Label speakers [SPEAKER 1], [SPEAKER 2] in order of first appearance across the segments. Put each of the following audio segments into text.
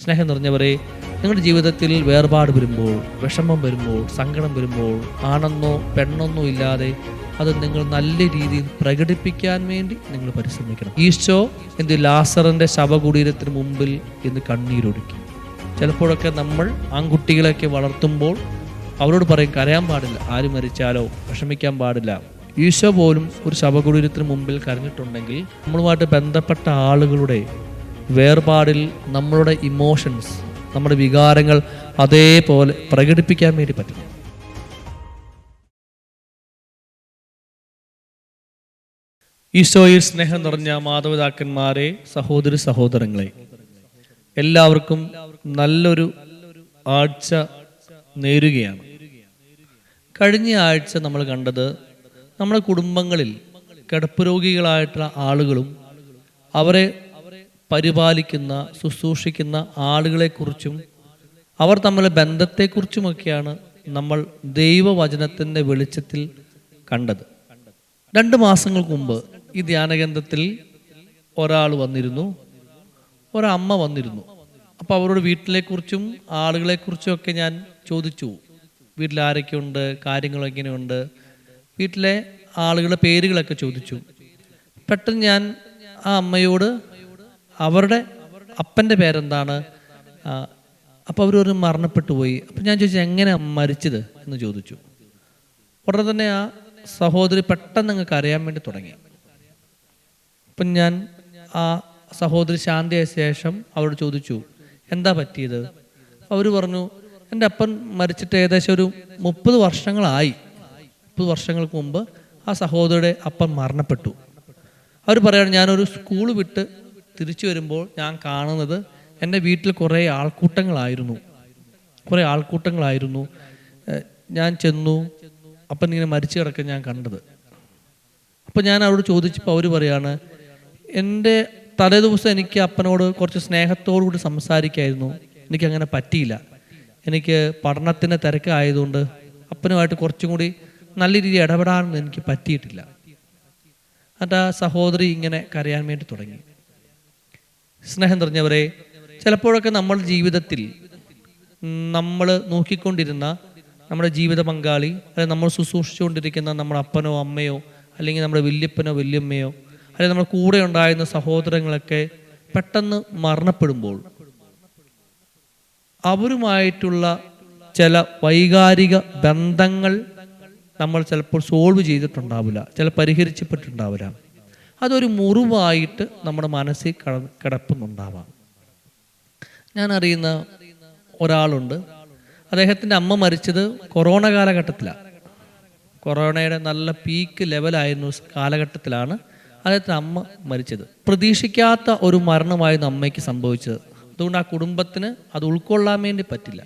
[SPEAKER 1] സ്നേഹം നിറഞ്ഞവരെ, നിങ്ങളുടെ ജീവിതത്തിൽ വേർപാട് വരുമ്പോൾ, വിഷമം വരുമ്പോൾ, സങ്കടം വരുമ്പോൾ, ആണെന്നോ പെണ്ണെന്നോ ഇല്ലാതെ അത് നിങ്ങൾ നല്ല രീതിയിൽ പ്രകടിപ്പിക്കാൻ വേണ്ടി നിങ്ങൾ പരിശ്രമിക്കണം. ഈശോ ലാസറിന്റെ ശവകുടീരത്തിന് മുമ്പിൽ ഇന്ന് കണ്ണീരൊഴുക്കി. ചിലപ്പോഴൊക്കെ നമ്മൾ ആൺകുട്ടികളെയൊക്കെ വളർത്തുമ്പോൾ അവരോട് പറയും കരയാൻ പാടില്ല, ആര് മരിച്ചാലോ വിഷമിക്കാൻ പാടില്ല. ഈശോ പോലും ഒരു ശവകുടീരത്തിന് മുമ്പിൽ കരഞ്ഞിട്ടുണ്ടെങ്കിൽ നമ്മളുമായിട്ട് ബന്ധപ്പെട്ട ആളുകളുടെ വേർപാടിൽ നമ്മളുടെ ഇമോഷൻസ്, നമ്മുടെ വികാരങ്ങൾ അതേപോലെ പ്രകടിപ്പിക്കാൻ വേണ്ടി പറ്റും. ഈശോയിൽ സ്നേഹം നിറഞ്ഞ മാതാപിതാക്കന്മാരെ, സഹോദരി സഹോദരങ്ങളെ, എല്ലാവർക്കും നല്ലൊരു ആഴ്ച നേരുകയാണ്. കഴിഞ്ഞ ആഴ്ച നമ്മൾ കണ്ടത് നമ്മുടെ കുടുംബങ്ങളിൽ കിടപ്പ് രോഗികളായിട്ടുള്ള ആളുകളും അവരെ പരിപാലിക്കുന്ന ശുശ്രൂഷിക്കുന്ന ആളുകളെക്കുറിച്ചും അവർ തമ്മിലെ ബന്ധത്തെക്കുറിച്ചുമൊക്കെയാണ് നമ്മൾ ദൈവവചനത്തിൻ്റെ വെളിച്ചത്തിൽ കണ്ടത്. 2 മാസങ്ങൾക്ക് മുമ്പ് ഈ ധ്യാനകേന്ദ്രത്തിൽ ഒരാൾ വന്നിരുന്നു, ഒരമ്മ വന്നിരുന്നു. അപ്പോൾ അവരുടെ വീട്ടിലെക്കുറിച്ചും ആളുകളെക്കുറിച്ചും ഒക്കെ ഞാൻ ചോദിച്ചു. വീട്ടിൽ ആരൊക്കെയുണ്ട്, കാര്യങ്ങൾ എങ്ങനെയുണ്ട്, വീട്ടിലെ ആളുകളുടെ പേരുകളൊക്കെ ചോദിച്ചു. പെട്ടെന്ന് ഞാൻ ആ അമ്മയോട് അവരുടെ അപ്പൻ്റെ പേരെന്താണ്, അപ്പോൾ അവരൊരു മരണപ്പെട്ടു പോയി. അപ്പം ഞാൻ ചോദിച്ചു എങ്ങനെ മരിച്ചത് എന്ന് ചോദിച്ചു. ഉടനെ തന്നെ ആ സഹോദരി പെട്ടെന്ന് അങ്ങ് കരയാൻ വേണ്ടി തുടങ്ങി. അപ്പം ഞാൻ ആ സഹോദരി ശാന്തിയായ ശേഷം അവരോട് ചോദിച്ചു എന്താ പറ്റിയത്. അവർ പറഞ്ഞു എൻ്റെ അപ്പൻ മരിച്ചിട്ട് ഏകദേശം ഒരു 30 വർഷങ്ങളായി. 30 വർഷങ്ങൾക്ക് മുമ്പ് ആ സഹോദരിയുടെ അപ്പൻ മരണപ്പെട്ടു. അവർ പറയുകയാണ് ഞാനൊരു സ്കൂൾ വിട്ട് തിരിച്ചു വരുമ്പോൾ ഞാൻ കാണുന്നത് എൻ്റെ വീട്ടിൽ കുറേ ആൾക്കൂട്ടങ്ങളായിരുന്നു. ഞാൻ ചെന്നു, അപ്പൻ ഇങ്ങനെ മരിച്ചു കിടക്കാൻ ഞാൻ കണ്ടത്. അപ്പോൾ ഞാൻ അവരോട് ചോദിച്ചപ്പോൾ അവർ പറയാണ് എൻ്റെ തലേദിവസം എനിക്ക് അപ്പനോട് കുറച്ച് സ്നേഹത്തോടു കൂടി സംസാരിക്കായിരുന്നു, എനിക്കങ്ങനെ പറ്റിയില്ല. എനിക്ക് പഠനത്തിൻ്റെ തിരക്കായതുകൊണ്ട് അപ്പനുമായിട്ട് കുറച്ചും കൂടി നല്ല രീതിയിൽ ഇടപെടാനൊന്നും എനിക്ക് പറ്റിയിട്ടില്ല. എന്നിട്ട് ആ സഹോദരി ഇങ്ങനെ കരയാൻ വേണ്ടി തുടങ്ങി. സ്നേഹം നിറഞ്ഞവരെ, ചിലപ്പോഴൊക്കെ നമ്മുടെ ജീവിതത്തിൽ നമ്മൾ നോക്കിക്കൊണ്ടിരുന്ന നമ്മുടെ ജീവിത പങ്കാളി, അല്ലെങ്കിൽ നമ്മൾ ശുശ്രൂഷിച്ചുകൊണ്ടിരിക്കുന്ന നമ്മുടെ അപ്പനോ അമ്മയോ, അല്ലെങ്കിൽ നമ്മുടെ വല്യപ്പനോ വല്യമ്മയോ, അല്ലെങ്കിൽ നമ്മുടെ കൂടെ ഉണ്ടായിരുന്ന സഹോദരങ്ങളൊക്കെ പെട്ടെന്ന് മരണപ്പെടുമ്പോൾ അവരുമായിട്ടുള്ള ചില വൈകാരിക ബന്ധങ്ങൾ നമ്മൾ ചിലപ്പോൾ സോൾവ് ചെയ്തിട്ടുണ്ടാവില്ല, ചില പരിഹരിച്ചപ്പെട്ടിട്ടുണ്ടാവില്ല. അതൊരു മുറിവായിട്ട് നമ്മുടെ മനസ്സിൽ കിടപ്പുന്നുണ്ടാവാം. ഞാൻ അറിയുന്ന ഒരാളുണ്ട്, അദ്ദേഹത്തിൻ്റെ അമ്മ മരിച്ചത് കൊറോണ കാലഘട്ടത്തിലാണ്. കൊറോണയുടെ നല്ല പീക്ക് ലെവലായിരുന്ന കാലഘട്ടത്തിലാണ് അദ്ദേഹത്തിൻ്റെ അമ്മ മരിച്ചത്. പ്രതീക്ഷിക്കാത്ത ഒരു മരണമായിരുന്നു അമ്മയ്ക്ക് സംഭവിച്ചത്. അതുകൊണ്ട് ആ കുടുംബത്തിന് അത് ഉൾക്കൊള്ളാൻ വേണ്ടി പറ്റില്ല.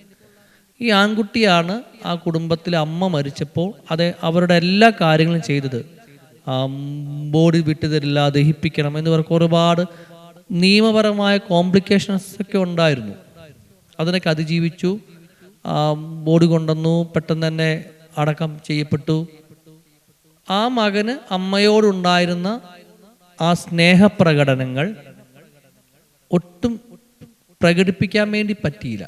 [SPEAKER 1] ഈ ആൺകുട്ടിയാണ് ആ കുടുംബത്തിലെ അമ്മ മരിച്ചപ്പോൾ അവരുടെ എല്ലാ കാര്യങ്ങളും ചെയ്തത്. ബോഡി വിട്ടുതരില്ല, ദഹിപ്പിക്കണം എന്ന് പറഞ്ഞ ഒരുപാട് നിയമപരമായ കോംപ്ലിക്കേഷൻസ് ഒക്കെ ഉണ്ടായിരുന്നു. അതിനൊക്കെ അതിജീവിച്ചു. ബോഡി കൊണ്ടുവന്നു, പെട്ടെന്ന് തന്നെ അടക്കം ചെയ്യപ്പെട്ടു. ആ മകന് അമ്മയോടുണ്ടായിരുന്ന ആ സ്നേഹപ്രകടനങ്ങൾ ഒട്ടും പ്രകടിപ്പിക്കാൻ വേണ്ടി പറ്റിയില്ല.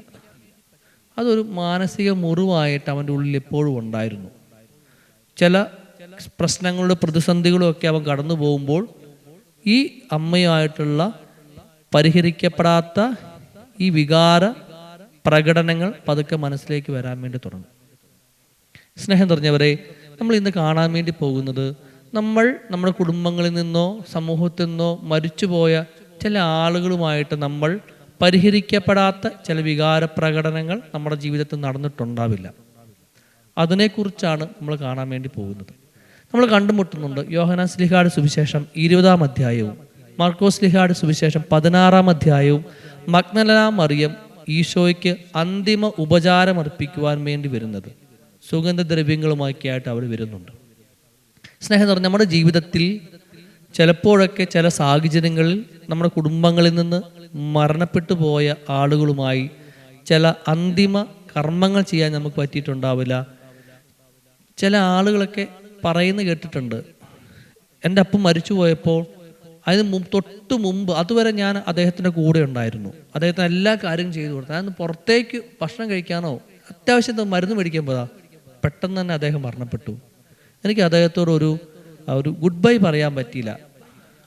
[SPEAKER 1] അതൊരു മാനസിക മുറിവായിട്ട് അവൻ്റെ ഉള്ളിൽ എപ്പോഴും ഉണ്ടായിരുന്നു. ചില പ്രശ്നങ്ങളുടെ പ്രതിസന്ധികളും ഒക്കെ അവൻ കടന്നു പോകുമ്പോൾ ഈ അമ്മയുമായിട്ടുള്ള പരിഹരിക്കപ്പെടാത്ത ഈ വികാര പ്രകടനങ്ങൾ പതുക്കെ മനസ്സിലേക്ക് വരാൻ വേണ്ടി തുടങ്ങും. സ്നേഹം നിറഞ്ഞവരെ, നമ്മൾ ഇന്ന് കാണാൻ വേണ്ടി പോകുന്നത് നമ്മുടെ കുടുംബങ്ങളിൽ നിന്നോ സമൂഹത്തിൽ നിന്നോ മരിച്ചുപോയ ചില ആളുകളുമായിട്ട് നമ്മൾ പരിഹരിക്കപ്പെടാത്ത ചില വികാര പ്രകടനങ്ങൾ നമ്മുടെ ജീവിതത്തിൽ നടന്നിട്ടുണ്ടാവില്ല. അതിനെക്കുറിച്ചാണ് നമ്മൾ കാണാൻ വേണ്ടി പോകുന്നത്. നമ്മൾ കണ്ടുമുട്ടുന്നുണ്ട് യോഹന്നാൻ ശ്ലീഹായുടെ സുവിശേഷം 20-ാം അധ്യായവും മാർക്കോസ് ശ്ലീഹായുടെ സുവിശേഷം 16-ാം അധ്യായവും മഗ്ദലന മറിയം ഈശോയ്ക്ക് അന്തിമ ഉപചാരം അർപ്പിക്കുവാൻ വേണ്ടി വരുന്നത്. സുഗന്ധദ്രവ്യങ്ങളുമൊക്കെ ആയിട്ട് അവർ വരുന്നുണ്ട്. സ്നേഹം നിറഞ്ഞ നമ്മുടെ ജീവിതത്തിൽ ചിലപ്പോഴൊക്കെ ചില സാഹചര്യങ്ങളിൽ നമ്മുടെ കുടുംബങ്ങളിൽ നിന്ന് മരണപ്പെട്ടു പോയ ആളുകളുമായി ചില അന്തിമ കർമ്മങ്ങൾ ചെയ്യാൻ നമുക്ക് പറ്റിയിട്ടുണ്ടാവില്ല. ചില ആളുകളൊക്കെ പറയുന്നത് കേട്ടിട്ടുണ്ട്, എൻ്റെ അപ്പം മരിച്ചു പോയപ്പോൾ അതിന് തൊട്ട് മുമ്പ് അതുവരെ ഞാൻ അദ്ദേഹത്തിൻ്റെ കൂടെ ഉണ്ടായിരുന്നു. അദ്ദേഹത്തിന് എല്ലാ കാര്യവും ചെയ്തു കൊടുത്തു. ഞാൻ പുറത്തേക്ക് ഭക്ഷണം കഴിക്കാനോ അത്യാവശ്യത്തെ മരുന്ന് മേടിക്കാൻ പോയതാ, പെട്ടെന്ന് തന്നെ അദ്ദേഹം മരണപ്പെട്ടു. എനിക്ക് അദ്ദേഹത്തോട് ഒരു ഗുഡ് ബൈ പറയാൻ പറ്റിയില്ല,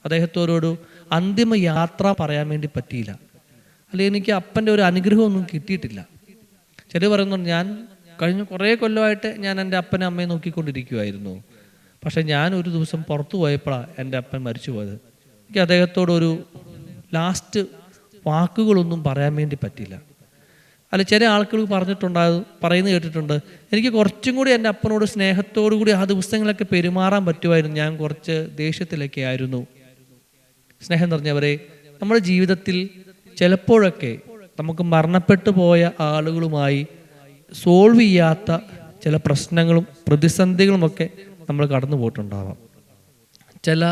[SPEAKER 1] അദ്ദേഹത്തോടൊരു അന്തിമ യാത്ര പറയാൻ വേണ്ടി പറ്റിയില്ല. അല്ലെങ്കിൽ എനിക്ക് അപ്പൻ്റെ ഒരു അനുഗ്രഹമൊന്നും കിട്ടിയിട്ടില്ല. ചില പറയുന്നുണ്ട്, ഞാൻ കഴിഞ്ഞ കുറേ കൊല്ലമായിട്ട് ഞാൻ എൻ്റെ അപ്പനെ അമ്മയെ നോക്കിക്കൊണ്ടിരിക്കുമായിരുന്നു. പക്ഷെ ഞാൻ ഒരു ദിവസം പുറത്തു പോയപ്പോഴാണ് എൻ്റെ അപ്പൻ മരിച്ചു പോയത്. എനിക്ക് അദ്ദേഹത്തോടൊരു ലാസ്റ്റ് വാക്കുകളൊന്നും പറയാൻ വേണ്ടി പറ്റില്ല. അല്ല, ചില ആൾക്കാർ പറയുന്നത് കേട്ടിട്ടുണ്ട്, എനിക്ക് കുറച്ചും കൂടി എൻ്റെ അപ്പനോട് സ്നേഹത്തോടു കൂടി ആ ദിവസങ്ങളൊക്കെ പെരുമാറാൻ പറ്റുമായിരുന്നു, ഞാൻ കുറച്ച് ദേഷ്യത്തിലൊക്കെ ആയിരുന്നു. സ്നേഹം നിറഞ്ഞവരെ, നമ്മുടെ ജീവിതത്തിൽ ചിലപ്പോഴൊക്കെ നമുക്ക് മരണപ്പെട്ടു പോയ ആളുകളുമായി സോൾവ് ചെയ്യാത്ത ചില പ്രശ്നങ്ങളും പ്രതിസന്ധികളുമൊക്കെ നമ്മൾ കടന്നു പോയിട്ടുണ്ടാവാം. ചില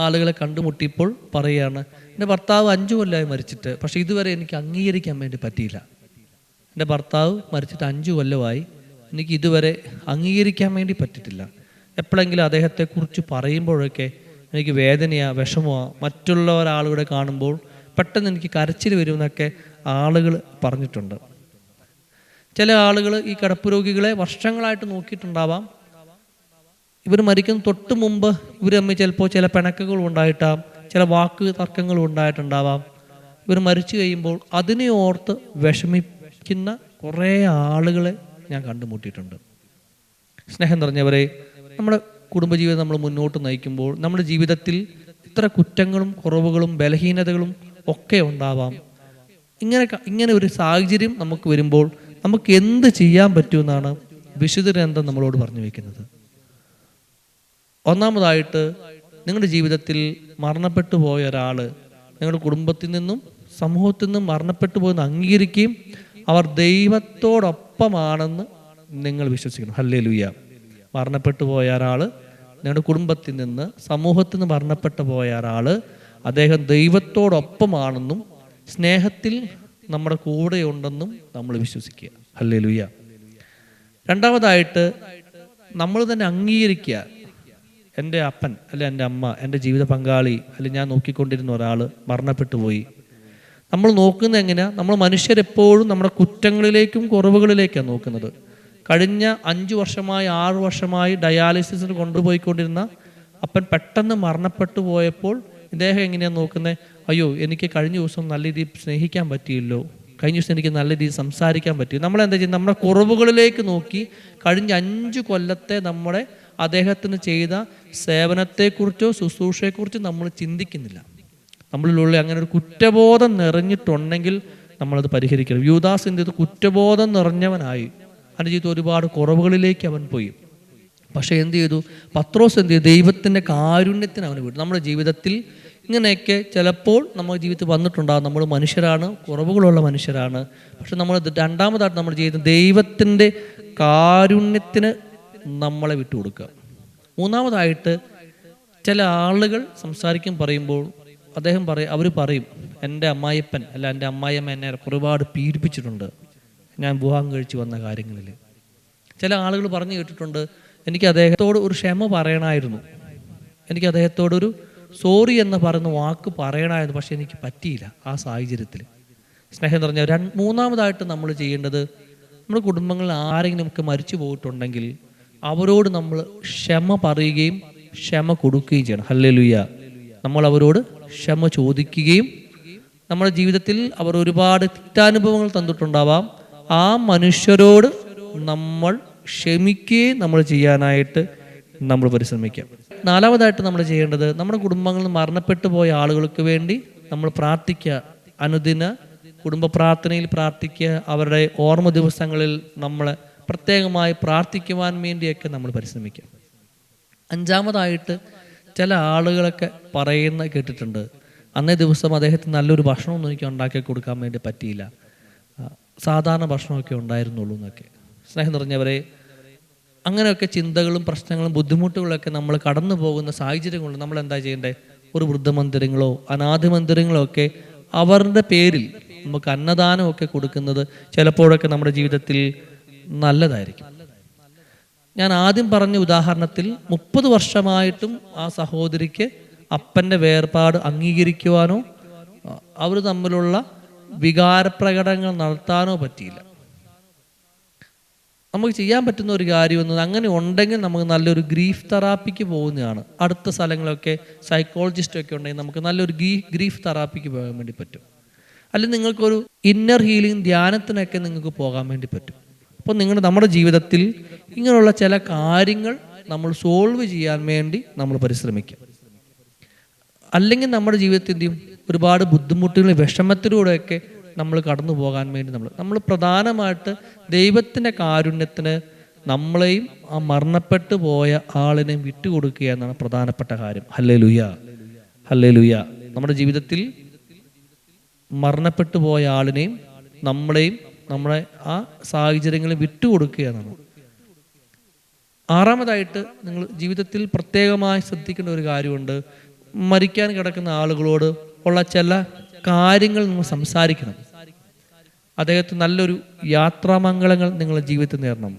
[SPEAKER 1] ആളുകളെ കണ്ടുമുട്ടിയപ്പോൾ പറയുകയാണ്, എൻ്റെ ഭർത്താവ് 5 കൊല്ലമായി മരിച്ചിട്ട്, പക്ഷെ ഇതുവരെ എനിക്ക് അംഗീകരിക്കാൻ വേണ്ടി പറ്റിയില്ല. എൻ്റെ ഭർത്താവ് മരിച്ചിട്ട് 5 കൊല്ലമായി, എനിക്ക് ഇതുവരെ അംഗീകരിക്കാൻ വേണ്ടി പറ്റിയിട്ടില്ല. എപ്പോഴെങ്കിലും അദ്ദേഹത്തെക്കുറിച്ച് പറയുമ്പോഴൊക്കെ എനിക്ക് വേദനയാണ്, വിഷമമാണ്. മറ്റുള്ള ഒരാളുകളെ കാണുമ്പോൾ പെട്ടെന്ന് എനിക്ക് കരച്ചിൽ വരുമെന്നൊക്കെ ആളുകൾ പറഞ്ഞിട്ടുണ്ട്. ചില ആളുകൾ ഈ കിടപ്പ് രോഗികളെ വർഷങ്ങളായിട്ട് നോക്കിയിട്ടുണ്ടാവാം. ഇവർ മരിക്കുന്ന തൊട്ട് മുമ്പ് ഇവർ തമ്മിൽ ചിലപ്പോൾ ചില പിണക്കുകൾ ഉണ്ടായിട്ടാം, ചില വാക്ക് തർക്കങ്ങൾ ഉണ്ടായിട്ടുണ്ടാവാം. ഇവർ മരിച്ചു കഴിയുമ്പോൾ അതിനെ ഓർത്ത് വിഷമിക്കുന്ന കുറേ ആളുകളെ ഞാൻ കണ്ടുമുട്ടിയിട്ടുണ്ട്. സ്നേഹം നിറഞ്ഞവരെ, നമ്മുടെ കുടുംബജീവിതം നമ്മൾ മുന്നോട്ട് നയിക്കുമ്പോൾ നമ്മുടെ ജീവിതത്തിൽ ഇത്ര കുറ്റങ്ങളും കുറവുകളും ബലഹീനതകളും ഒക്കെ ഉണ്ടാവാം. ഇങ്ങനെ ഒരു സാഹചര്യം നമുക്ക് വരുമ്പോൾ നമുക്ക് എന്ത് ചെയ്യാൻ പറ്റുമെന്നാണ് വിശുദ്ധ ഗ്രന്ഥം നമ്മളോട് പറഞ്ഞു വയ്ക്കുന്നത്. ഒന്നാമതായിട്ട്, നിങ്ങളുടെ ജീവിതത്തിൽ മരണപ്പെട്ടു പോയ ഒരാൾ നിങ്ങളുടെ കുടുംബത്തിൽ നിന്നും സമൂഹത്തിൽ നിന്നും മരണപ്പെട്ടു പോയെന്ന് അംഗീകരിക്കുകയും അവർ ദൈവത്തോടൊപ്പമാണെന്ന് നിങ്ങൾ വിശ്വസിക്കണം. ഹല്ലേലൂയ. മരണപ്പെട്ടു പോയ ഒരാൾ നിങ്ങളുടെ കുടുംബത്തിൽ നിന്ന് സമൂഹത്തിൽ നിന്ന് മരണപ്പെട്ടു പോയ ഒരാൾ അദ്ദേഹം ദൈവത്തോടൊപ്പമാണെന്നും സ്നേഹത്തിൽ നമ്മുടെ കൂടെയുണ്ടെന്നും നമ്മൾ വിശ്വസിക്കുക. ഹല്ലേലൂയ. രണ്ടാമതായിട്ട്, നമ്മൾ തന്നെ അംഗീകരിക്കുക, എൻ്റെ അപ്പൻ അല്ലെ എൻ്റെ അമ്മ, എൻ്റെ ജീവിത പങ്കാളി അല്ലെ ഞാൻ നോക്കിക്കൊണ്ടിരുന്ന ഒരാൾ മരണപ്പെട്ടു പോയി. നമ്മൾ നോക്കുന്നത് എങ്ങനെയാണ്? നമ്മൾ മനുഷ്യരെപ്പോഴും നമ്മുടെ കുറ്റങ്ങളിലേക്കും കുറവുകളിലേക്കാണ് നോക്കുന്നത്. കഴിഞ്ഞ 5 വർഷമായി 6 വർഷമായി ഡയാലിസിസിന് കൊണ്ടുപോയിക്കൊണ്ടിരുന്ന അപ്പൻ പെട്ടെന്ന് മരണപ്പെട്ടു പോയപ്പോൾ ഇദ്ദേഹം എങ്ങനെയാണ് നോക്കുന്നത്? അയ്യോ, എനിക്ക് കഴിഞ്ഞ ദിവസം നല്ല രീതിയിൽ സ്നേഹിക്കാൻ പറ്റിയില്ലോ, കഴിഞ്ഞ ദിവസം എനിക്ക് നല്ല രീതിയിൽ സംസാരിക്കാൻ പറ്റി. നമ്മളെന്താ ചെയ്യുന്നത്? നമ്മുടെ കുറവുകളിലേക്ക് നോക്കി കഴിഞ്ഞ 5 കൊല്ലത്തെ നമ്മുടെ അദ്ദേഹത്തിന് ചെയ്ത സേവനത്തെക്കുറിച്ചോ ശുശ്രൂഷയെക്കുറിച്ചോ നമ്മൾ ചിന്തിക്കുന്നില്ല. നമ്മളിലുള്ള അങ്ങനെ ഒരു കുറ്റബോധം നിറഞ്ഞിട്ടുണ്ടെങ്കിൽ നമ്മളത് പരിഹരിക്കണം. യൂദാസിൻ്റെ കുറ്റബോധം നിറഞ്ഞവനായി അവൻ്റെ ജീവിതത്തിൽ ഒരുപാട് കുറവുകളിലേക്ക് അവൻ പോയി. പക്ഷേ എന്ത് ചെയ്തു? പത്രോസ് എന്ത് ചെയ്തു? ദൈവത്തിൻ്റെ കാരുണ്യത്തിന് അവന് വിട്ടു. നമ്മുടെ ജീവിതത്തിൽ ഇങ്ങനെയൊക്കെ ചിലപ്പോൾ നമ്മുടെ ജീവിതത്തിൽ വന്നിട്ടുണ്ടാകും. നമ്മൾ മനുഷ്യരാണ്, കുറവുകളുള്ള മനുഷ്യരാണ്. പക്ഷെ നമ്മൾ രണ്ടാമതായിട്ട് നമ്മൾ ചെയ്യുന്നത് ദൈവത്തിൻ്റെ കാരുണ്യത്തിന് നമ്മളെ വിട്ടുകൊടുക്കുക. മൂന്നാമതായിട്ട്, ചില ആളുകൾ സംസാരിക്കും പറയുമ്പോൾ അവർ പറയും, എൻ്റെ അമ്മായിപ്പൻ അല്ല എൻ്റെ അമ്മായിയമ്മ എന്നെ ഒരുപാട് പീഡിപ്പിച്ചിട്ടുണ്ട് ഞാൻ വിവാഹം കഴിച്ച് വന്ന കാര്യങ്ങളിൽ. ചില ആളുകൾ പറഞ്ഞു കേട്ടിട്ടുണ്ട്, എനിക്ക് അദ്ദേഹത്തോട് ഒരു ക്ഷമ പറയണമായിരുന്നു, എനിക്ക് അദ്ദേഹത്തോടൊരു സോറി എന്ന് പറയുന്ന വാക്ക് പറയണമായിരുന്നു, പക്ഷെ എനിക്ക് പറ്റിയില്ല ആ സാഹചര്യത്തിൽ. സ്നേഹം നിറഞ്ഞ മൂന്നാമതായിട്ട് നമ്മൾ ചെയ്യേണ്ടത്, നമ്മുടെ കുടുംബങ്ങളിൽ ആരെങ്കിലും നമുക്ക് മരിച്ചു പോയിട്ടുണ്ടെങ്കിൽ അവരോട് നമ്മൾ ക്ഷമ പറയുകയും ക്ഷമ കൊടുക്കുകയും ചെയ്യണം. ഹല്ലേലൂയ. നമ്മൾ അവരോട് ക്ഷമ ചോദിക്കുകയും, നമ്മുടെ ജീവിതത്തിൽ അവർ ഒരുപാട് തെറ്റാനുഭവങ്ങൾ തന്നിട്ടുണ്ടാവാം, ആ മനുഷ്യരോട് നമ്മൾ ക്ഷമിക്കുകയും നമ്മൾ ചെയ്യാനായിട്ട് നമ്മൾ പരിശ്രമിക്കാം. നാലാമതായിട്ട് നമ്മൾ ചെയ്യേണ്ടത്, നമ്മുടെ കുടുംബങ്ങളിൽ മരണപ്പെട്ടു പോയ ആളുകൾക്ക് വേണ്ടി നമ്മൾ പ്രാർത്ഥിക്കുക. അനുദിന കുടുംബ പ്രാർത്ഥനയിൽ പ്രാർത്ഥിക്കുക. അവരുടെ ഓർമ്മ ദിവസങ്ങളിൽ നമ്മൾ പ്രത്യേകമായി പ്രാർത്ഥിക്കുവാൻ വേണ്ടിയൊക്കെ നമ്മൾ പരിശ്രമിക്കാം. അഞ്ചാമതായിട്ട്, ചില ആളുകളൊക്കെ പറയുന്ന കേട്ടിട്ടുണ്ട്, അന്നേ ദിവസം അദ്ദേഹത്തിന് നല്ലൊരു ഭക്ഷണമൊന്നും എനിക്ക് ഉണ്ടാക്കി കൊടുക്കാൻ വേണ്ടി പറ്റിയില്ല, സാധാരണ ഭക്ഷണമൊക്കെ ഉണ്ടായിരുന്നുള്ളൂ എന്നൊക്കെ. സ്നേഹം നിറഞ്ഞവരെ, അങ്ങനെയൊക്കെ ചിന്തകളും പ്രശ്നങ്ങളും ബുദ്ധിമുട്ടുകളൊക്കെ നമ്മൾ കടന്നു പോകുന്ന സാഹചര്യങ്ങളിൽ നമ്മൾ എന്താ ചെയ്യേണ്ടത്? ഒരു വൃദ്ധമന്ദിരങ്ങളോ അനാഥ മന്ദിരങ്ങളോ ഒക്കെ അവരുടെ പേരിൽ നമുക്ക് അന്നദാനമൊക്കെ കൊടുക്കുന്നത് ചിലപ്പോഴൊക്കെ നമ്മുടെ ജീവിതത്തിൽ നല്ലതായിരിക്കും. ഞാൻ ആദ്യം പറഞ്ഞ ഉദാഹരണത്തിൽ 30 വർഷമായിട്ടും ആ സഹോദരിക്ക് അപ്പൻ്റെ വേർപാട് അംഗീകരിക്കുവാനോ അവർ തമ്മിലുള്ള വികാരപ്രകടനങ്ങൾ നടത്താനോ പറ്റിയില്ല. നമുക്ക് ചെയ്യാൻ പറ്റുന്ന ഒരു കാര്യം എന്നത് അങ്ങനെ ഉണ്ടെങ്കിൽ നമുക്ക് നല്ലൊരു ഗ്രീഫ് തെറാപ്പിക്ക് പോകുന്നതാണ്. അടുത്ത സ്ഥലങ്ങളൊക്കെ സൈക്കോളജിസ്റ്റൊക്കെ ഉണ്ടെങ്കിൽ നമുക്ക് നല്ലൊരു ഗ്രീഫ് തെറാപ്പിക്ക് പോകാൻ വേണ്ടി പറ്റും. അല്ലെങ്കിൽ നിങ്ങൾക്കൊരു ഇന്നർ ഹീലിംഗ് ധ്യാനത്തിനൊക്കെ നിങ്ങൾക്ക് പോകാൻ വേണ്ടി പറ്റും. അപ്പോൾ നമ്മുടെ ജീവിതത്തിൽ ഇങ്ങനെയുള്ള ചില കാര്യങ്ങൾ നമ്മൾ സോൾവ് ചെയ്യാൻ വേണ്ടി നമ്മൾ പരിശ്രമിക്കും. അല്ലെങ്കിൽ നമ്മുടെ ജീവിതത്തിൻ്റെയും ഒരുപാട് ബുദ്ധിമുട്ടുകൾ വിഷമത്തിലൂടെയൊക്കെ നമ്മൾ കടന്നു പോകാൻ വേണ്ടി നമ്മൾ പ്രധാനമായിട്ട് ദൈവത്തിൻ്റെ കാരുണ്യത്തിന് നമ്മളെയും ആ മരണപ്പെട്ടു പോയ ആളിനെയും വിട്ടുകൊടുക്കുക എന്നാണ് പ്രധാനപ്പെട്ട കാര്യം. Hallelujah, hallelujah. നമ്മുടെ ജീവിതത്തിൽ മരണപ്പെട്ടു പോയ ആളിനെയും നമ്മളെയും നമ്മളെ ആ സാഹചര്യങ്ങളിൽ വിട്ടുകൊടുക്കുക എന്നാണ്. ആറാമതായിട്ട് നിങ്ങൾ ജീവിതത്തിൽ പ്രത്യേകമായി ശ്രദ്ധിക്കേണ്ട ഒരു കാര്യമുണ്ട്. മരിക്കാൻ കിടക്കുന്ന ആളുകളോട് ഉള്ള ചില കാര്യങ്ങൾ നിങ്ങൾ സംസാരിക്കണം. അദ്ദേഹത്തിന് നല്ലൊരു യാത്രാമംഗളങ്ങൾ നിങ്ങളുടെ ജീവിതത്തിൽ നേടണം.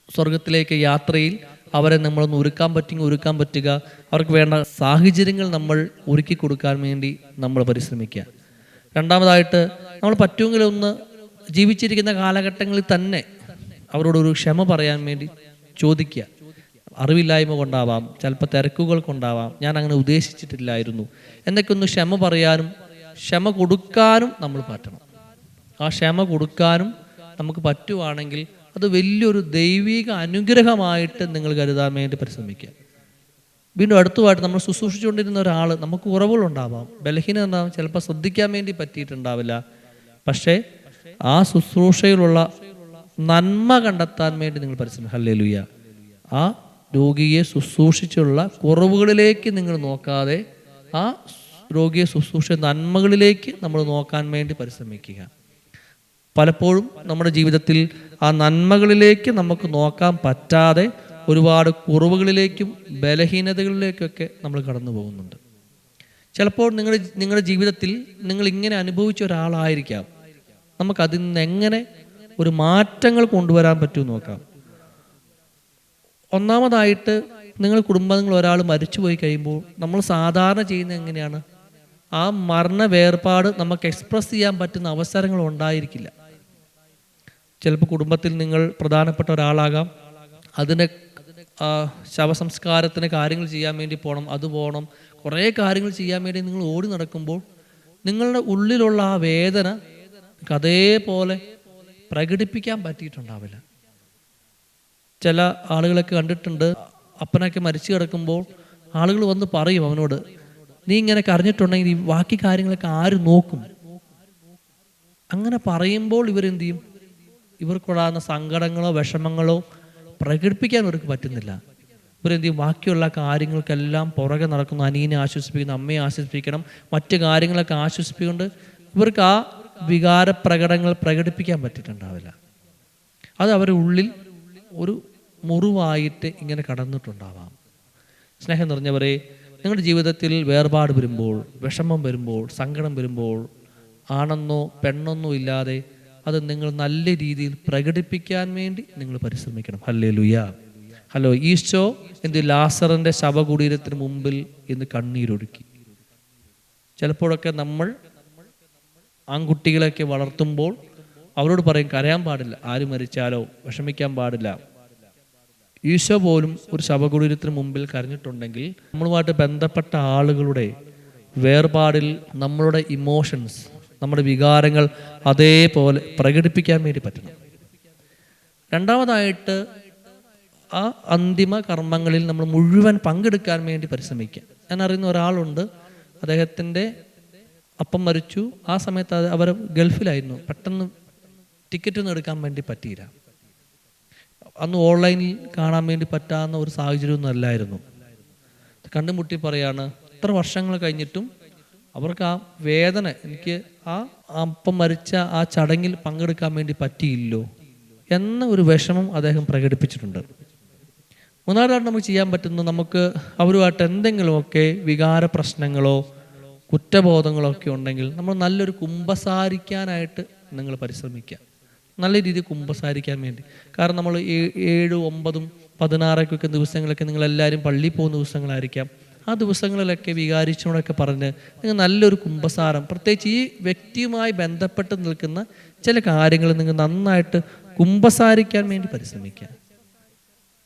[SPEAKER 1] സ്വർഗത്തിലേക്ക് യാത്രയിൽ അവരെ നമ്മളൊന്ന് ഒരുക്കാൻ പറ്റുക, അവർക്ക് വേണ്ട സാഹചര്യങ്ങൾ നമ്മൾ ഒരുക്കി കൊടുക്കാൻ വേണ്ടി നമ്മൾ പരിശ്രമിക്കുക. രണ്ടാമതായിട്ട് നമ്മൾ പറ്റുമെങ്കിൽ ഒന്ന് ജീവിച്ചിരിക്കുന്ന കാലഘട്ടങ്ങളിൽ തന്നെ അവരോടൊരു ക്ഷമ പറയാൻ വേണ്ടി ചോദിക്കുക. അറിവില്ലായ്മ കൊണ്ടാവാം, ചിലപ്പോൾ തിരക്കുകൾ കൊണ്ടാവാം, ഞാൻ അങ്ങനെ ഉദ്ദേശിച്ചിട്ടില്ലായിരുന്നു എന്നൊക്കെ ഒന്ന് ക്ഷമ പറയാനും ക്ഷമ കൊടുക്കാനും നമ്മൾ പറ്റണം. ആ ക്ഷമ കൊടുക്കാനും നമുക്ക് പറ്റുവാണെങ്കിൽ അത് വലിയൊരു ദൈവിക അനുഗ്രഹമായിട്ട് നിങ്ങൾ കരുതാൻ വേണ്ടി പരിശ്രമിക്കുക. വീണ്ടും അടുത്തുമായിട്ട് നമ്മൾ ശുശ്രൂഷിച്ചുകൊണ്ടിരുന്ന ഒരാൾ നമുക്ക് കുറവുകളുണ്ടാവാം, ബലഹീനത ഉണ്ടാവാം, ചിലപ്പോൾ ശ്രദ്ധിക്കാൻ വേണ്ടി പറ്റിയിട്ടുണ്ടാവില്ല. പക്ഷേ ആ ശുശ്രൂഷയിലുള്ള നന്മ കണ്ടെത്താൻ വേണ്ടി നിങ്ങൾ പരിശ്രമിക്കുക. ഹല്ലേലൂയ. ആ രോഗിയെ ശുശ്രൂഷിച്ചുള്ള കുറവുകളിലേക്ക് നിങ്ങൾ നോക്കാതെ ആ രോഗിയെ ശുശ്രൂഷ നന്മകളിലേക്ക് നമ്മൾ നോക്കാൻ വേണ്ടി പരിശ്രമിക്കുക. പലപ്പോഴും നമ്മുടെ ജീവിതത്തിൽ ആ നന്മകളിലേക്ക് നമുക്ക് നോക്കാൻ പറ്റാതെ ഒരുപാട് കുറവുകളിലേക്കും ബലഹീനതകളിലേക്കൊക്കെ നമ്മൾ കടന്നു പോകുന്നുണ്ട്. ചിലപ്പോൾ നിങ്ങളുടെ ജീവിതത്തിൽ നിങ്ങൾ ഇങ്ങനെ അനുഭവിച്ച ഒരാളായിരിക്കാം. നമുക്കതിൽ നിന്ന് എങ്ങനെ ഒരു മാറ്റങ്ങൾ കൊണ്ടുവരാൻ പറ്റുമെന്ന് നോക്കാം. ഒന്നാമതായിട്ട് നിങ്ങൾ കുടുംബങ്ങൾ ഒരാൾ മരിച്ചു പോയി കഴിയുമ്പോൾ നമ്മൾ സാധാരണ ചെയ്യുന്നത് എങ്ങനെയാണ്? ആ മരണ വേർപാട് നമുക്ക് എക്സ്പ്രസ് ചെയ്യാൻ പറ്റുന്ന അവസരങ്ങൾ ഉണ്ടായിരിക്കില്ല. ചിലപ്പോൾ കുടുംബത്തിൽ നിങ്ങൾ പ്രധാനപ്പെട്ട ഒരാളാകാം, അതിന് ശവസംസ്കാരത്തിന് കാര്യങ്ങൾ ചെയ്യാൻ വേണ്ടി പോകണം, അത് പോകണം, കുറേ കാര്യങ്ങൾ ചെയ്യാൻ വേണ്ടി നിങ്ങൾ ഓടി നടക്കുമ്പോൾ നിങ്ങളുടെ ഉള്ളിലുള്ള ആ വേദന അതേപോലെ പ്രകടിപ്പിക്കാൻ പറ്റിയിട്ടുണ്ടാവില്ല. ചില ആളുകളൊക്കെ കണ്ടിട്ടുണ്ട്, അപ്പനൊക്കെ മരിച്ചു കിടക്കുമ്പോൾ ആളുകൾ വന്ന് പറയും അവനോട്, നീ ഇങ്ങനെ കരഞ്ഞിട്ടുണ്ടെങ്കിൽ ഈ ബാക്കി കാര്യങ്ങളൊക്കെ ആര് നോക്കും? അങ്ങനെ പറയുമ്പോൾ ഇവരെന്ത് ചെയ്യും? ഇവർക്കുണ്ടാകുന്ന സങ്കടങ്ങളോ വിഷമങ്ങളോ പ്രകടിപ്പിക്കാൻ ഇവർക്ക് പറ്റുന്നില്ല. ഇവരെന്ത് ചെയ്യും? ബാക്കിയുള്ള കാര്യങ്ങൾക്കെല്ലാം പുറകെ നടക്കുന്ന അനിയനെ ആശ്വസിപ്പിക്കണം, അമ്മയെ ആശ്വസിപ്പിക്കണം, മറ്റു കാര്യങ്ങളൊക്കെ ആശ്വസിപ്പിക്കൊണ്ട് ഇവർക്ക് ആ വികാര പ്രകടനങ്ങൾ പ്രകടിപ്പിക്കാൻ പറ്റിയിട്ടുണ്ടാവില്ല. അത് അവരുടെ ഉള്ളിൽ ഒരു മുറിവായിട്ട് ഇങ്ങനെ കടന്നിട്ടുണ്ടാവാം. സ്നേഹം നിറഞ്ഞവരെ, നിങ്ങളുടെ ജീവിതത്തിൽ വേർപാട് വരുമ്പോൾ, വിഷമം വരുമ്പോൾ, സങ്കടം വരുമ്പോൾ ആണെന്നോ പെണ്ണെന്നോ ഇല്ലാതെ അത് നിങ്ങൾ നല്ല രീതിയിൽ പ്രകടിപ്പിക്കാൻ വേണ്ടി നിങ്ങൾ പരിശ്രമിക്കണം. ഹല്ലേലൂയ. ഹലോ. ഈശോ ലാസറിന്റെ ശവകുടീരത്തിന് മുമ്പിൽ ഇന്ന് കണ്ണീരൊഴുക്കി. ചിലപ്പോഴൊക്കെ നമ്മൾ ആൺകുട്ടികളെയൊക്കെ വളർത്തുമ്പോൾ അവരോട് പറയും കരയാൻ പാടില്ല, ആര് മരിച്ചാലോ വിഷമിക്കാൻ പാടില്ല. ഈശോ പോലും ഒരു ശവകുടീരത്തിന് മുമ്പിൽ കരഞ്ഞിട്ടുണ്ടെങ്കിൽ നമ്മളുമായിട്ട് ബന്ധപ്പെട്ട ആളുകളുടെ വേർപാടിൽ നമ്മളുടെ ഇമോഷൻസ്, നമ്മുടെ വികാരങ്ങൾ അതേപോലെ പ്രകടിപ്പിക്കാൻ വേണ്ടി പറ്റണം. രണ്ടാമതായിട്ട് ആ അന്തിമ കർമ്മങ്ങളിൽ നമ്മൾ മുഴുവൻ പങ്കെടുക്കാൻ വേണ്ടി പരിശ്രമിക്കുക. ഞാൻ അറിയുന്ന ഒരാളുണ്ട്, അദ്ദേഹത്തിൻ്റെ അപ്പം മരിച്ചു. ആ സമയത്ത് അവർ ഗൾഫിലായിരുന്നു. പെട്ടെന്ന് ടിക്കറ്റ് ഒന്നും എടുക്കാൻ വേണ്ടി പറ്റിയില്ല. അന്ന് ഓൺലൈനിൽ കാണാൻ വേണ്ടി പറ്റാവുന്ന ഒരു സാഹചര്യമൊന്നും അല്ലായിരുന്നു. കണ്ടുമുട്ടി പറയാണ്, ഇത്ര വർഷങ്ങൾ കഴിഞ്ഞിട്ടും അവർക്ക് ആ വേദന, എനിക്ക് ആ അപ്പം മരിച്ച ആ ചടങ്ങിൽ പങ്കെടുക്കാൻ വേണ്ടി പറ്റിയില്ലോ എന്ന ഒരു വിഷമം അദ്ദേഹം പ്രകടിപ്പിച്ചിട്ടുണ്ട്. മൂന്നാമതായിട്ട് നമുക്ക് ചെയ്യാൻ പറ്റുന്നത്, നമുക്ക് അവരുമായിട്ട് എന്തെങ്കിലുമൊക്കെ വികാര പ്രശ്നങ്ങളോ കുറ്റബോധങ്ങളോ ഒക്കെ ഉണ്ടെങ്കിൽ നമ്മൾ നല്ലൊരു കുമ്പസാരിക്കാനായിട്ട് നിങ്ങൾ പരിശ്രമിക്കുക. നല്ല രീതിയിൽ കുമ്പസാരിക്കാൻ വേണ്ടി. കാരണം നമ്മൾ 7, 9, 16 ദിവസങ്ങളൊക്കെ നിങ്ങളെല്ലാവരും പള്ളിയിൽ പോകുന്ന ദിവസങ്ങളായിരിക്കാം. ആ ദിവസങ്ങളിലൊക്കെ വികാരിച്ചോടൊക്കെ പറഞ്ഞ് നിങ്ങൾ നല്ലൊരു കുമ്പസാരം, പ്രത്യേകിച്ച് ഈ വ്യക്തിയുമായി ബന്ധപ്പെട്ട് നിൽക്കുന്ന ചില കാര്യങ്ങൾ നിങ്ങൾ നന്നായിട്ട് കുമ്പസാരിക്കാൻ വേണ്ടി പരിശ്രമിക്കുക.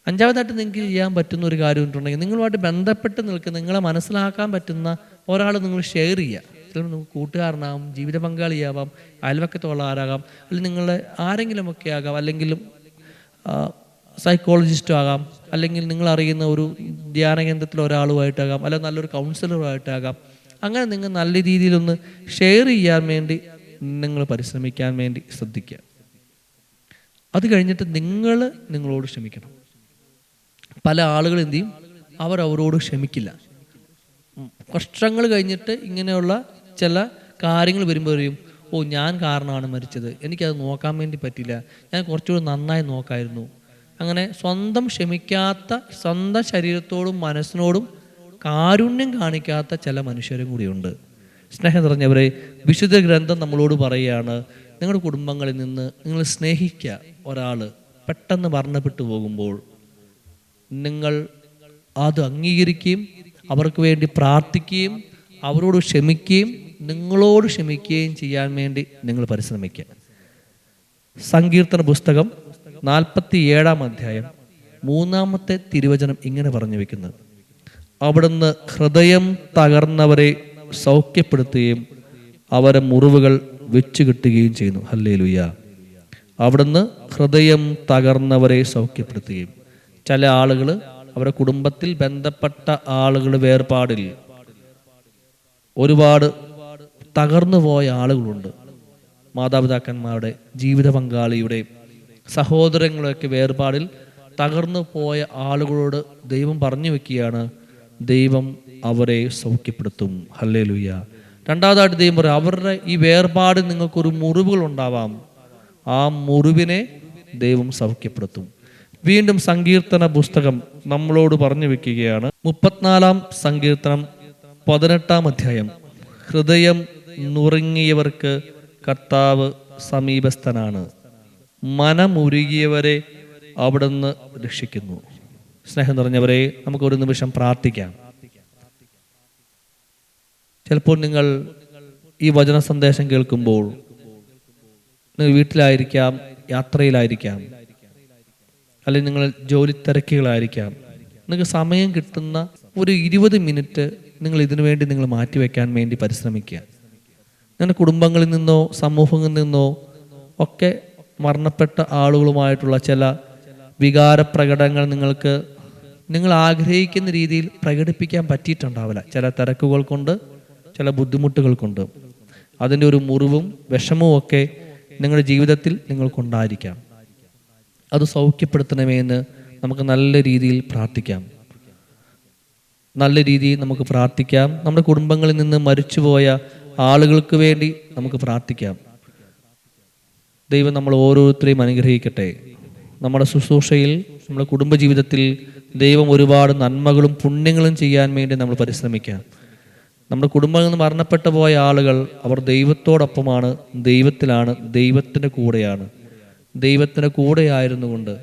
[SPEAKER 1] അഞ്ചാമതായിട്ട് നിങ്ങൾക്ക് ചെയ്യാൻ പറ്റുന്ന ഒരു കാര്യം ഉണ്ടെങ്കിൽ നിങ്ങളുമായിട്ട് ബന്ധപ്പെട്ട് നിൽക്കുന്ന, നിങ്ങളെ മനസ്സിലാക്കാൻ പറ്റുന്ന ഒരാൾ നിങ്ങൾ ഷെയർ ചെയ്യുക. ചിലപ്പോൾ നിങ്ങൾക്ക് കൂട്ടുകാരനാകാം, ജീവിത പങ്കാളിയാവാം, അയൽവക്കത്തുള്ള ആരാകാം, അല്ലെങ്കിൽ നിങ്ങളുടെ ആരെങ്കിലുമൊക്കെ ആകാം, അല്ലെങ്കിൽ സൈക്കോളജിസ്റ്റും ആകാം, അല്ലെങ്കിൽ നിങ്ങൾ അറിയുന്ന ഒരു ധ്യാന കേന്ദ്രത്തിലെ ഒരാളുമായിട്ടാകാം, അല്ലെങ്കിൽ നല്ലൊരു കൗൺസിലറുമായിട്ടാകാം. അങ്ങനെ നിങ്ങൾ നല്ല രീതിയിലൊന്ന് ഷെയർ ചെയ്യാൻ വേണ്ടി നിങ്ങൾ പരിശ്രമിക്കാൻ വേണ്ടി ശ്രദ്ധിക്കുക. അത് കഴിഞ്ഞിട്ട് നിങ്ങളോട് ക്ഷമിക്കണം. പല ആളുകൾ എന്ത് ചെയ്യും, അവരോട് ക്ഷമിക്കില്ല. വർഷങ്ങൾ കഴിഞ്ഞിട്ട് ഇങ്ങനെയുള്ള ചില കാര്യങ്ങൾ വരുമ്പോൾ പറയും, ഞാൻ കാരണമാണ് മരിച്ചത്, എനിക്കത് നോക്കാൻ വേണ്ടി പറ്റില്ല, ഞാൻ കുറച്ചുകൂടി നന്നായി നോക്കായിരുന്നു. അങ്ങനെ സ്വന്തം ക്ഷമിക്കാത്ത, സ്വന്തം ശരീരത്തോടും മനസ്സിനോടും കാരുണ്യം കാണിക്കാത്ത ചില മനുഷ്യരും കൂടിയുണ്ട്. സ്നേഹം നിറഞ്ഞവരെ, വിശുദ്ധ ഗ്രന്ഥം നമ്മളോട് പറയുകയാണ്, നിങ്ങളുടെ കുടുംബങ്ങളിൽ നിന്ന് നിങ്ങൾ സ്നേഹിക്കുക. ഒരാൾ പെട്ടെന്ന് മരണപ്പെട്ടു പോകുമ്പോൾ നിങ്ങൾ അത് അംഗീകരിക്കുകയും അവർക്ക് വേണ്ടി പ്രാർത്ഥിക്കുകയും അവരോട് ക്ഷമിക്കുകയും നിങ്ങളോട് ക്ഷമിക്കുകയും ചെയ്യാൻ വേണ്ടി നിങ്ങൾ പരിശ്രമിക്കുക. സങ്കീർത്തന പുസ്തകം 47-ാം അധ്യായം 3-ാമത്തെ തിരുവചനം ഇങ്ങനെ പറഞ്ഞു വെക്കുന്നത്, അവിടുന്ന് ഹൃദയം തകർന്നവരെ സൗഖ്യപ്പെടുത്തുകയും അവരെ മുറിവുകൾ വെച്ചു കിട്ടുകയും ചെയ്യുന്നു. ഹല്ലേലൂയ. അവിടുന്ന് ഹൃദയം തകർന്നവരെ സൗഖ്യപ്പെടുത്തുകയും. ചില ആളുകൾ അവരുടെ കുടുംബത്തിൽ ബന്ധപ്പെട്ട ആളുകൾ വേർപാടിൽ ഒരുപാട് തകർന്നു പോയ ആളുകളുണ്ട്. മാതാപിതാക്കന്മാരുടെ, ജീവിത പങ്കാളിയുടെ, സഹോദരങ്ങളൊക്കെ വേർപാടിൽ തകർന്നു പോയ ആളുകളോട് ദൈവം പറഞ്ഞു വെക്കുകയാണ്, ദൈവം അവരെ സൗഖ്യപ്പെടുത്തും. ഹല്ലേലൂയ. രണ്ടാമതായിട്ട് ദൈവം പറയും, അവരുടെ ഈ വേർപാടിൽ നിങ്ങൾക്കൊരു മുറിവുകൾ ഉണ്ടാവാം, ആ മുറിവിനെ ദൈവം സൗഖ്യപ്പെടുത്തും. വീണ്ടും സങ്കീർത്തന പുസ്തകം നമ്മളോട് പറഞ്ഞു വെക്കുകയാണ്, 34-ാം സങ്കീർത്തനം 18-ാം അധ്യായം, ഹൃദയം നുറുങ്ങിയവർക്ക് കർത്താവ് സമീപസ്ഥനാണ്, മനമുരുകിയവരെ അവിടുന്ന് രക്ഷിക്കുന്നു. സ്നേഹം നിറഞ്ഞവരെ, നമുക്കൊരു നിമിഷം പ്രാർത്ഥിക്കാം. ചിലപ്പോൾ നിങ്ങൾ ഈ വചന സന്ദേശം കേൾക്കുമ്പോൾ നിങ്ങൾ വീട്ടിലായിരിക്കാം, യാത്രയിലായിരിക്കാം, അല്ലെങ്കിൽ നിങ്ങൾ ജോലി തിരക്കുകളായിരിക്കാം. നിങ്ങൾക്ക് സമയം കിട്ടുന്ന ഒരു 20 മിനിറ്റ് നിങ്ങൾ ഇതിനു വേണ്ടി നിങ്ങൾ മാറ്റിവെക്കാൻ വേണ്ടി പരിശ്രമിക്കുക. നിങ്ങളുടെ കുടുംബങ്ങളിൽ നിന്നോ സമൂഹങ്ങളിൽ നിന്നോ ഒക്കെ മരണപ്പെട്ട ആളുകളുമായിട്ടുള്ള ചില വികാരപ്രകടനങ്ങൾ നിങ്ങൾ ആഗ്രഹിക്കുന്ന രീതിയിൽ പ്രകടിപ്പിക്കാൻ പറ്റിയിട്ടുണ്ടാവില്ല. ചില തിരക്കുകൾ കൊണ്ട്, ചില ബുദ്ധിമുട്ടുകൾ കൊണ്ട്. അതിൻ്റെ ഒരു മുറിവും വിഷമവും ഒക്കെ നിങ്ങളുടെ ജീവിതത്തിൽ നിങ്ങൾക്കുണ്ടായിരിക്കാം. അത് സൗഖ്യപ്പെടുത്തണമെന്ന് നമുക്ക് നല്ല രീതിയിൽ പ്രാർത്ഥിക്കാം. നമുക്ക് പ്രാർത്ഥിക്കാം. നമ്മുടെ കുടുംബങ്ങളിൽ നിന്ന് മരിച്ചുപോയ ആളുകൾക്ക് വേണ്ടി നമുക്ക് പ്രാർത്ഥിക്കാം. ദൈവം നമ്മൾ ഓരോരുത്തരെയും അനുഗ്രഹിക്കട്ടെ. നമ്മുടെ ശുശ്രൂഷയിൽ, നമ്മുടെ കുടുംബജീവിതത്തിൽ ദൈവം ഒരുപാട് നന്മകളും പുണ്യങ്ങളും ചെയ്യാൻ വേണ്ടി നമ്മൾ പരിശ്രമിക്കാം. നമ്മുടെ കുടുംബങ്ങളിൽ നിന്ന് മരണപ്പെട്ടു പോയ ആളുകൾ അവർ ദൈവത്തോടൊപ്പമാണ്, ദൈവത്തിലാണ്, ദൈവത്തിൻ്റെ കൂടെയാണ്. ദൈവത്തിൻ്റെ കൂടെ ആയിരുന്നുകൊണ്ട്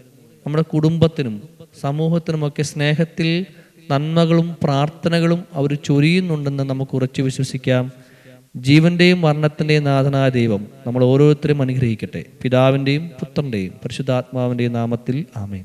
[SPEAKER 1] നമ്മുടെ കുടുംബത്തിനും സമൂഹത്തിനുമൊക്കെ സ്നേഹത്തിൽ നന്മകളും പ്രാർത്ഥനകളും അവർ ചൊരിയുന്നുണ്ടെന്ന് നമുക്ക് ഉറച്ചു വിശ്വസിക്കാം. ജീവന്റെയും മരണത്തിൻ്റെയും നാഥനായ ദൈവം നമ്മൾ ഓരോരുത്തരും അനുഗ്രഹിക്കട്ടെ. പിതാവിൻ്റെയും പുത്രൻ്റെയും പരിശുദ്ധാത്മാവിൻ്റെയും നാമത്തിൽ ആമേൻ.